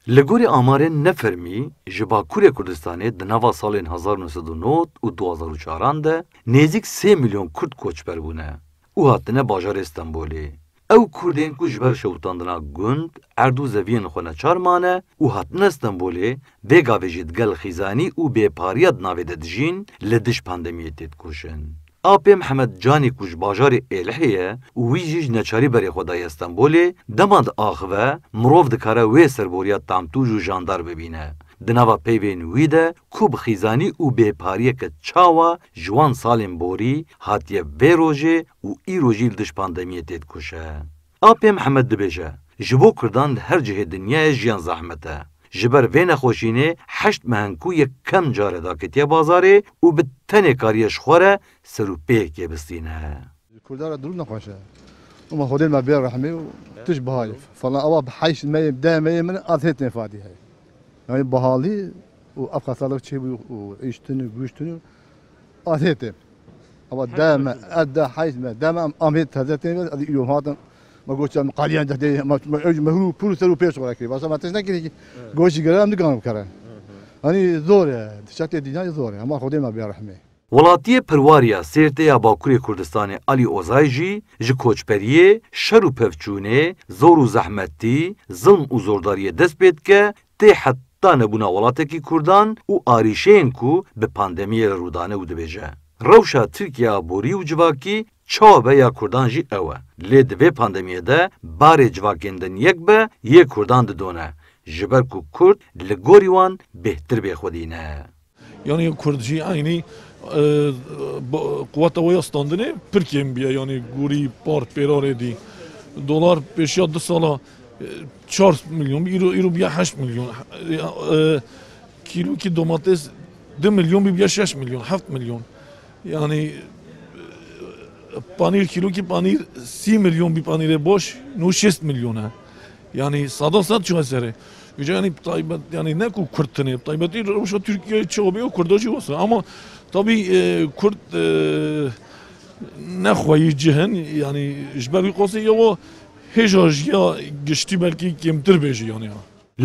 لگوری آمارین نفرمی جبا کوری کردستانی دنوا سالین 1909 و 2004 ده نزدیک 3 میلیون کرد کوچبر بونه. او هاتنه باجار استانبولی. او کردین کو جبر شوتاندنا گوند اردو زوین خونه چارمانه او هاتنه استانبولی بگا وجید گل خیزانی او بیپاریاد ناویده دجین لدش پاندمیه تید کشن. آپی محمد جانی کوش باجار الهیه وی جیج نچاری بری خدای استانبولی دماند آخوه مروف دکاره وی سربوریا تامتوج و جاندار ببینه. دنوا پیوین وی ده کوب خیزانی او بیپاریه که چاوا جوان سالین بوری هاتیه وی روژه و ای روژی لدش پاندمیه تید کشه. آپی محمد دبیجه جبو کردان هر جه دنیای جیان زحمته. جبر وی نخوشینه 8 مهنکو یک کم جاره دا کتیه بازاره و به تنه کاریش خوره سرو پیکه بستینه. کردار درود نخوشه. اما خودین ما بیر رحمی و تش بهایی. فلان اوا بحیش می ده می من آتیت نفادی هی. یعنی بحالی و افخا سالک چی بی و ایشتنی گوشتنی آتیت. اوا ده ما اده حیش ما ده ما آمیت هزینه ادی یوم هاتن ما گوشت قالیان جدی ما مهرو پول سرو پیش خورد کی. واسه ما تش نکردی گوشی گرم دیگه کارن. یعنی زوره شکل دیگه زوره. اما خودین ما بیر رحمی. ولاتیه پرواریا سیرته یا باکوری کردستان علی اوزایجی جی کوچپریه شر و پفچونه زور و زحمتی ظلم و زورداری دست بید که تی حتی نبونا ولاتکی کردان و آریشین کو به پاندمی رودانه و دبیجه. روشا ترکیه بوری و جواکی چاوه یا کردان جی اوه. لید و پاندمیه ده بار جواکیندن یک به یک کردان دونه. جبر کو کرد لگوریوان بهتر بخودینه. Yani Kurdji aynı قوت ویا standını Türkiye'm biya yani guri part perar edi. Dolar peşya 2 sala 4 milyon euro biya 8 milyon. Kilo ki domates 2 milyon biya 6 milyon 7 milyon. Yani panir kilo ki panir 3 milyon bir panire boş no 6 milyona. Yani sada sad şu eseri. Yani Tayyip yani ne ku Kürt'teni Tayyip'ti Rusya Türkiye çoğu Kürtçi olsa ama tabii Kürt ne khoyi cihan yani jber qosi ya hejaj ya geçti belki kemtir beji yani.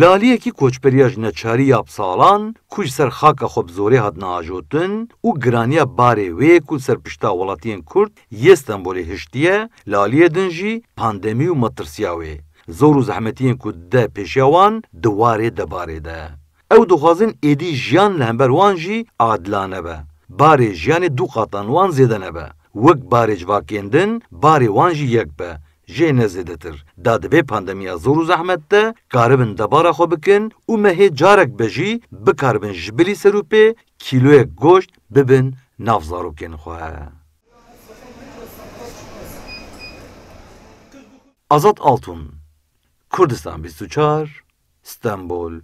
لالیه کی کوچپریاج نچاری یاب سالان کوچ سر خاک خوب زوری هد ناجوتن و گرانیا باره وی کو سر پشتا ولاتین کرد یستانبولی هشتیه لالیه دنجی پاندمی و مترسیاوی زور و زحمتین کو ده پیشیوان دواره دباره ده او دخوازن ایدی جیان لهمبر وان جی عادلانه به باره جیان دو قطان وان زیدنه به وک باره جواکیندن باره وان جی یک به جه نزدتر داد به پاندمیا زور و زحمت ده کاربن دبارا خو بکن و مهی جارک بجی بکاربن جبلی سروپه کیلوی گوشت ببن نافزارو کن خواه. Azat Altun Kurdistan 24 İstanbul